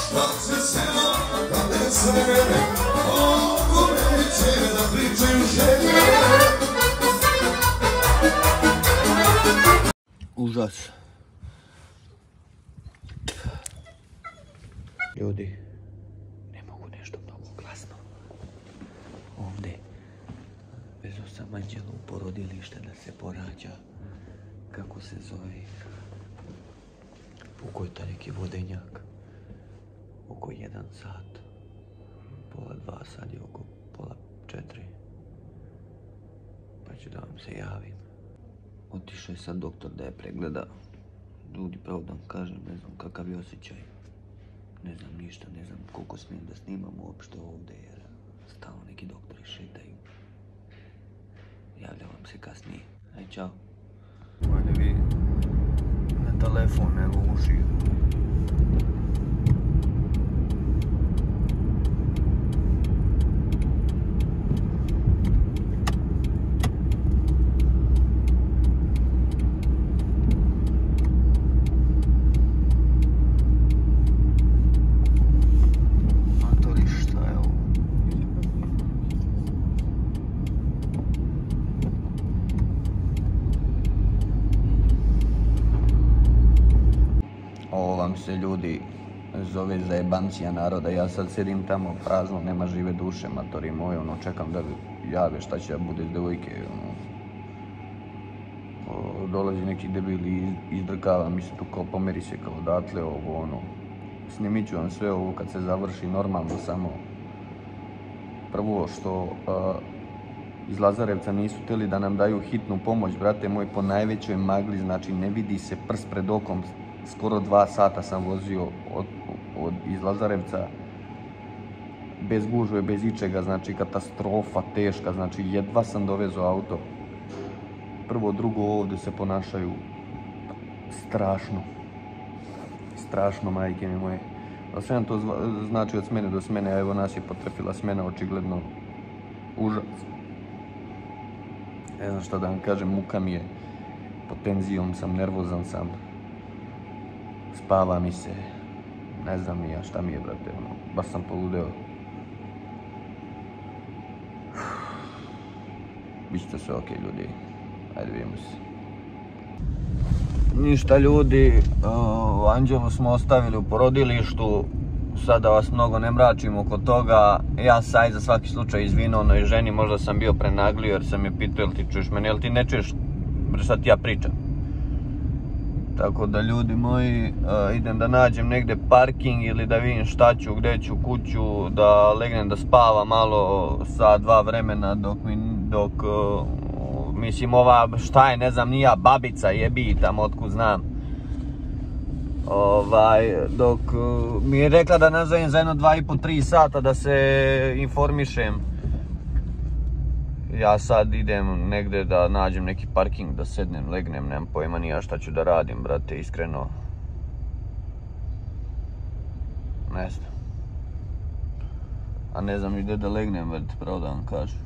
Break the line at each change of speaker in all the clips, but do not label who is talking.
Šta će se kada srede, ovo neće da pričaju žene.
Užas. Ljudi, ne mogu nešto mnogo glasno. Ovdje vezu sam Anđelu u porodilište da se porađa. Kako se zove? Pukojta neki vodenjak. Oko 1 sat. Pola 2, sad je oko pola 4. Pa ću da vam se javim. Otišao je sad doktor da je pregleda. Ljudi, pravo da vam kažem, ne znam kakav je osjećaj. Ne znam ništa, ne znam koliko smijem da snimam uopšte ovdje jer stalno neki doktori šetaju. Javljam vam se kasnije. Aj, čao. Manje vi na telefon nego uši. Ovo vam se ljudi zove zajebancija naroda, ja sad sedim tamo prazno, nema žive duše, matori moji, ono, čekam da jave šta će da bude s devojke, ono. Dolazi neki debil i izdrkava mi se tu kao pomeri se kao odatle, ovo, ono. Snimit ću vam sve ovo kad se završi normalno, samo prvo što iz Lazarevca nisu htjeli da nam daju hitnu pomoć, brate moj, po najvećoj magli, znači ne vidi se prst pred okom. Skoro 2 sata sam vozio iz Lazarevca, bez gužve, bez ičega, znači katastrofa teška, znači jedva sam dovezao auto. Prvo, drugo, ovdje se ponašaju strašno. Strašno, majke mi moje. Da sve nam to znači od smene do smene, a evo nas je potrefila smena, očigledno užas. Ne znam šta da vam kažem, muka mi je, pod tenzijom sam, nervozan sam. Spava mi se, ne znam ni ja šta mi je, brate, ono, baš sam poludeo. Biće sve okej, ljudi, ajde vidimo se. Ništa ljudi, Anđelu smo ostavili u porodilištu, sad da vas mnogo ne mračim oko toga. Ja sam za svaki slučaj izvinao onoj ženi, možda sam bio prenaglio jer sam je pitao jel ti čuješ mene, jel ti ne čuješ šta ti ja pričam. Tako da ljudi moji, idem da nađem negdje parking ili da vidim šta ću, gdje ću, kuću, da legnem da spavam malo sat, 2 vremena dok mislim ova, šta je, ne znam ni ja, babica jebi tamo otkud znam. Dok mi je rekla da nazovem za jedno 2,5-3 sata da se informišem. Ja sad idem negdje da nađem neki parking, da sednem, legnem, nemam pojma ni ja šta ću da radim, brate, iskreno. Ne znam. A ne znam ni gdje da legnem, brate, pravo da vam kažem.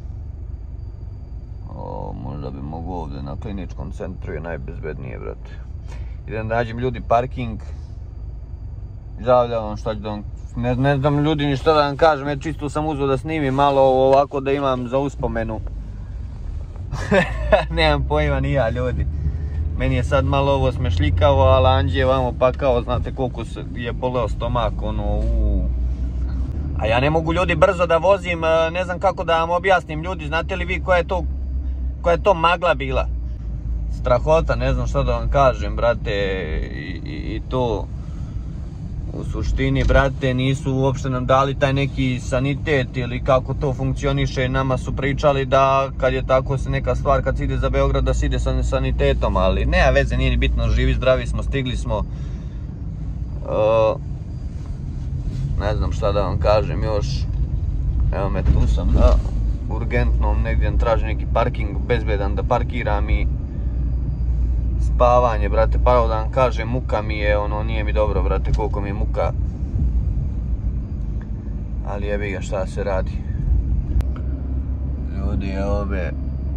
Možda bi mogu ovdje na kliničkom centru, je najbezbednije, brate. Idem da nađem ljudi parking. Javljam vam šta ću da vam... Ne znam ljudi ni šta da vam kažem, jer čisto sam uzeo da snimim malo ovako da imam za uspomenu. Nemam pojma ni ja, ljudi. Meni je sad malo ovo smešljikavo, ali Anđe je vamo pakao, znate koliko je boleo stomak, ono, A ja ne mogu ljudi brzo da vozim, ne znam kako da vam objasnim, ljudi, znate li vi koja je to magla bila? Strahota, ne znam šta da vam kažem, brate, i to... U suštini, brate, nisu uopšte nam dali taj neki sanitet ili kako to funkcioniše. Nama su pričali da kad je tako se neka stvar, kad se ide za Beograd da se ide sa sanitetom, ali nema veze, nije ni bitno, živi, zdravi smo, stigli smo. Ne znam šta da vam kažem još. Evo me, tu sam na urgentnom, negdje tražim neki parking bezbedan da parkiram i spavanje, brate, pravo da vam kažem, muka mi je, ono, nije mi dobro, brate, koliko mi je muka. Ali jebi ga, šta se radi. Ljudi, evo me,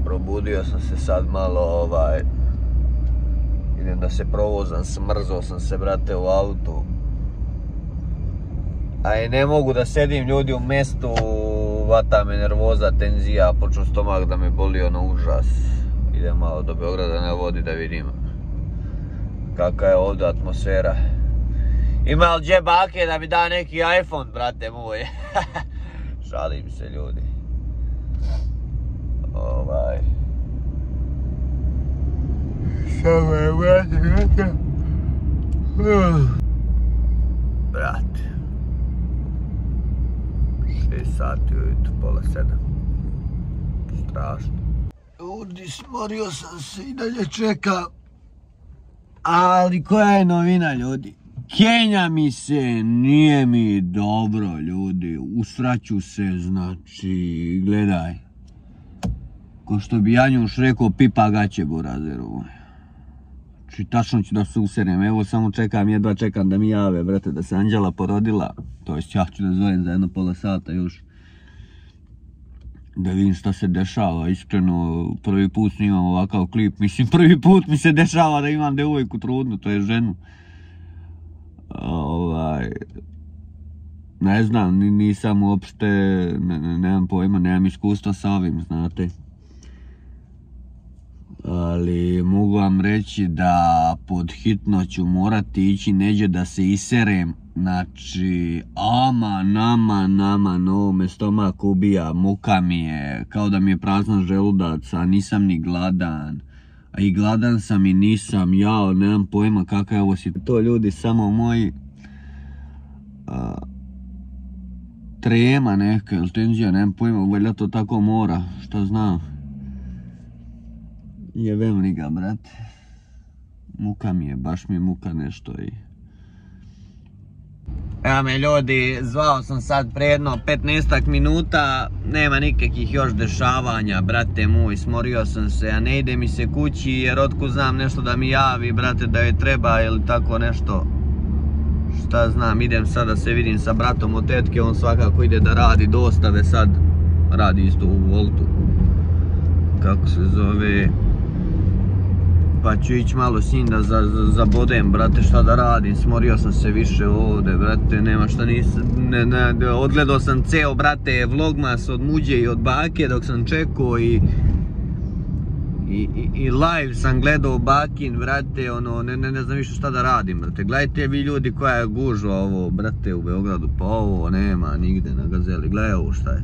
probudio sam se sad malo, idem da se provozam, smrzao sam se, brate, u autu. A i ne mogu da sedim ljudi u mjestu, vata me nervoza, tenzija, počeo stomak da me boli ono užas. Idem malo do Beograda na vodi da vidim kakva je ovdje atmosfera. Ima li džep bake da mi da neki iPhone, brate moj? Šalim se ljudi. Samo je brate. Brate. 6 sati ujutro, pola 7. Strašno. Ljudi, smorio sam se i dalje čekam. Ali koja je novina, ljudi? Kenja mi se, nije mi dobro, ljudi. Usraću se, znači, gledaj. Ko što bi Janjuš rekao, pipa gaće burazeru. Znači, tačno ću da se userem. Evo, samo čekam, jedva čekam da mi jave, brate, da se Anđela porodila. To jest, ja ću da zovem za jedno pola sata još. Da vidim šta se dešava, iskreno, prvi put snimam ovakav klip. Mislim, prvi put mi se dešava da imam devojku trudnu, to je ženu. Ne znam, nisam uopšte, nemam pojma, nemam iskustva sa ovim, znate. Ali mogu vam reći da pod hitno ću morati ići neđe da se iserem. Znači, nama, no, me stomak ubija, muka mi je, kao da mi je prazan želudac, a nisam ni gladan. A i gladan sam i nisam, jao, nemam pojma kakva je ovo situacija. To ljudi samo moji trema neka ili tenzija, nemam pojma, valjda to tako mora, šta znam. Jebem li ga, brate. Muka mi je, baš mi je muka nešto i... Evo me ljudi, zvao sam sad pre jedno 15 minuta, nema nikakvih još dešavanja, brate moj, smorio sam se, a ne ide mi se kući jer otkud znam nešto da mi javi, brate, da joj treba ili tako nešto. Šta znam, idem sad da se vidim sa bratom od tetke, on svakako ide da radi dostave sad, radi isto u Voltu, kako se zove. Pa ću ići malo s njim da zabodem, brate, šta da radim, smorio sam se više ovdje, brate, nema šta nisam, odgledao sam ceo, brate, vlogmas od muđe i od bake dok sam čekao i live sam gledao bakin, brate, ono, ne znam više šta da radim, brate, gledajte vi ljudi koja je gužva ovo, brate, u Beogradu, pa ovo nema nigde na Gazeli, gledaj ovo šta je.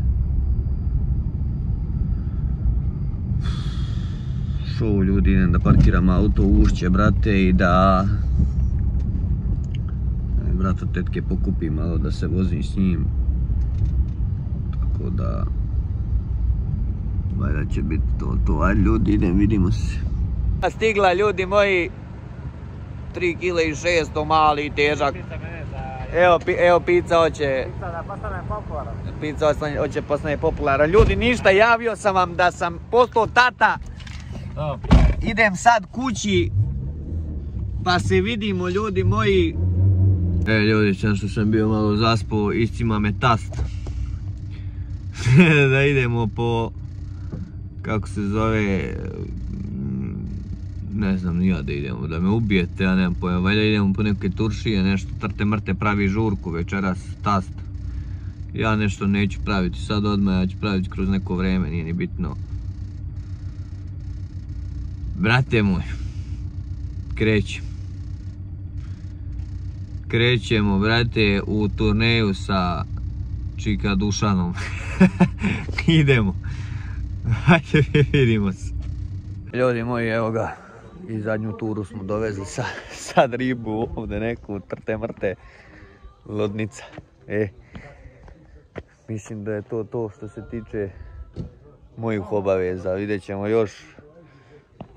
Šou ljudi, idem da parkiram auto u Ušće, brate, i da brat od tetke pokupim malo da se vozim s njim, tako da valjda će biti to, ajde ljudi, idem, vidimo se. Stigla ljudi moji, 3 kg i 600, mali i težak. Evo pizza hoće. Pizza da postane popularan. Pizza hoće postane popularan. Ljudi, ništa, javio sam vam da sam postao tata. Idem sad kući, pa se vidimo ljudi moji. Ljudi, sam što sam bio malo zaspao, iscima me tast. Da idemo po, kako se zove, ne znam ni ja da idemo, da me ubijete, ja nemam pojma, valjda idemo po neke turšije, nešto trte mrte pravi žurku večeras, tast. Ja nešto neću praviti, sad odmah ja ću praviti kroz neko vreme, nije ni bitno. Brate moj, krećemo, brate, u turneju sa Čika Dušanom. Idemo. Hajde, vidimo se. Ljudi moji, evo ga, i zadnju turu smo dovezli sad ribu ovdje neku, trte mrte, lodnica. Mislim da je to što se tiče mojih obaveza, vidjet ćemo još.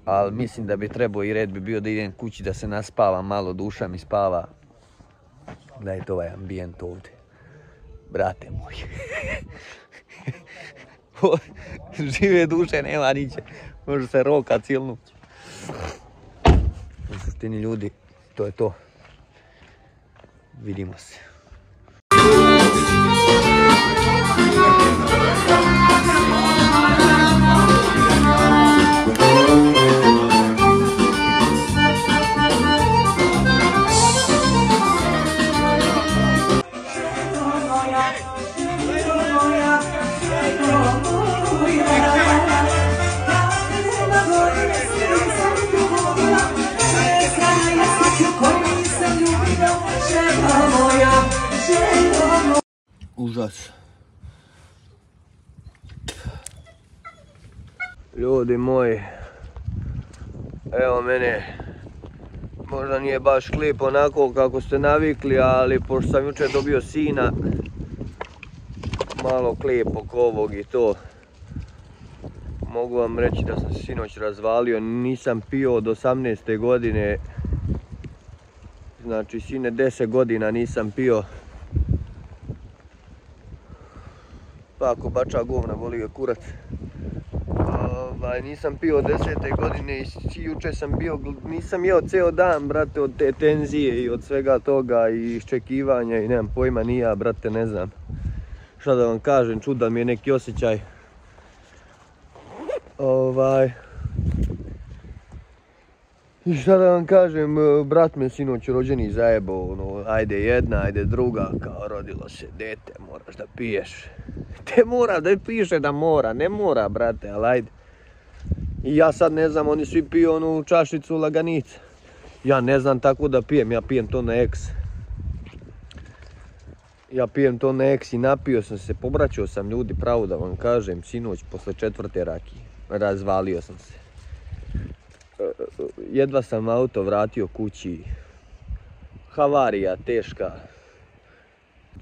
Ali mislim da bi trebao i red bi bio da idem kući da se naspavam malo, duša mi spava. Gledajte ovaj ambijent ovdje. Brate moj. Žive duše nema niće. Može se roka cijelu noć. U suštini ljudi, to je to. Vidimo se.
Užas. Ljudi moji, evo mene, možda nije baš klip onako kako ste navikli, ali pošto sam jučer dobio sina, malo klip oko ovog i to. Mogu vam reći da sam se sinoć razvalio, nisam pio od 18. godine, znači sine 10 godina nisam pio. Pa ako bača govna, boli ga kurac. Nisam pio od 10. godine i jučer sam bio, nisam jeo ceo dan, brate, od te tenzije i od svega toga i iščekivanja i nemam pojma ni ja, brate, ne znam šta da vam kažem, čudan mi je neki osjećaj. I šta da vam kažem, brat me sinoć rođeni zajebao, ono, ajde jedna, ajde druga, kao rodilo se dete, moraš da piješ. Te mora da piše da mora, ne mora, brate, ali ajde. I ja sad ne znam, oni svi piju onu čašicu laganica. Ja ne znam tako da pijem, ja pijem to na X. Ja pijem to na X i napio sam se, pobraćao sam ljudi, pravo da vam kažem, sinoć posle 4. rakije. Razvalio sam se. Jedva sam auto vratio kući. Havarija teška.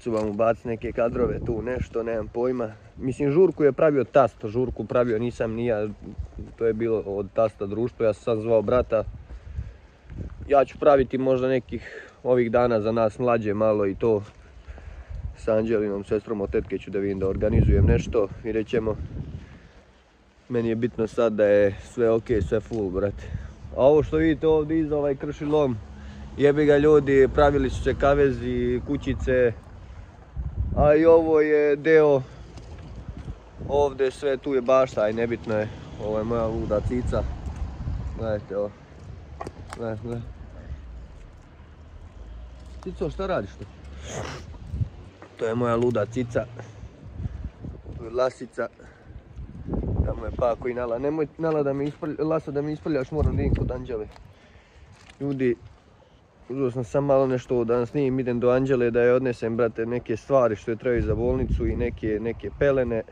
Ću vam ubaciti neke kadrove tu, nešto, nemam pojma. Mislim, žurku je pravio tast, žurku pravio nisam ni ja, to je bilo od tasta društvo, ja sam sad zvao brata. Ja ću praviti možda nekih ovih dana za nas mlađe malo i to. S Anđelinom, sestrom od tetke ću da vidim da organizujem nešto, vidjet ćemo. Meni je bitno sad da je sve ok, sve full, brate. A ovo što vidite ovdje iza ovaj kršilom, jebi ga ljudi, pravili su se kavezi, kućice. A i ovo je deo, ovdje sve, tu je bašta, aj nebitno je. Ovo je moja luda cica. Gledajte ovo. Gledajte. Cico, šta radiš tu? To je moja luda cica. Tu je lasica. Tamo je pa koji Nala. Nemoj Nala da me Lasa da me isprljaš, moram da idem kod Anđele. Ljudi, uzeo sam sam malo nešto da snimim, idem do Anđele da je odnesem, brate, neke stvari što je trebaju za bolnicu i neke pelene.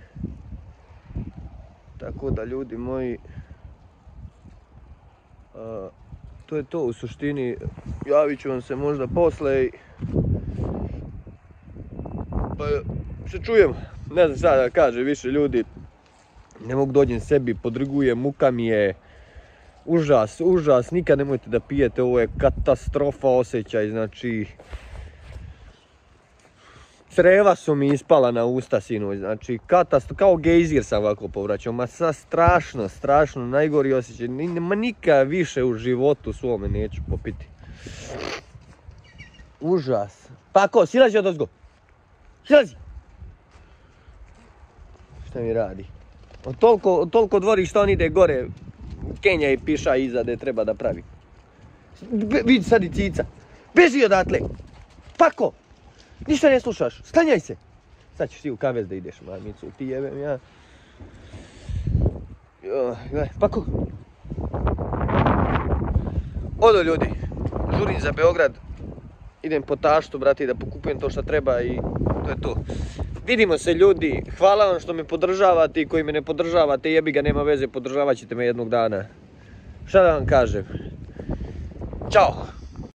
Tako da, ljudi moji, to je to u suštini. Javit ću vam se možda posle i pa se čujemo. Ne znam šta da kaže više, ljudi. Ne mogu dođem sebi, podrigujem, muka mi je. Užas, užas, nikad nemojte da pijete, ovo je katastrofa osjećaj, znači. Creva su mi ispala na usta sinoć, znači kao gejzir sam ovako povraćao, ma sad strašno, najgori osjećaj, ma nikad više u životu svome neću popiti. Užas. Pako, silazi odozgo. Silazi. Šta mi radi? Od toliko dvorišta on ide gore, Kenja i piša iza da je treba da pravi. Vidi sad i cica. Beži odatle. Pako. Ništa ne slušaš, stanjaj se. Sad ćeš ti u kavez da ideš, mamicu, ti jebem ja. Gledaj, Pako. Odo ljudi, žurim za Beograd. Idem po taštu, brati, da pokupujem to što treba i to je to. Vidimo se, ljudi, hvala vam što me podržavate i koji me ne podržavate, jebi ga, nema veze, podržavat ćete me jednog dana. Šta da vam kažem? Ćao!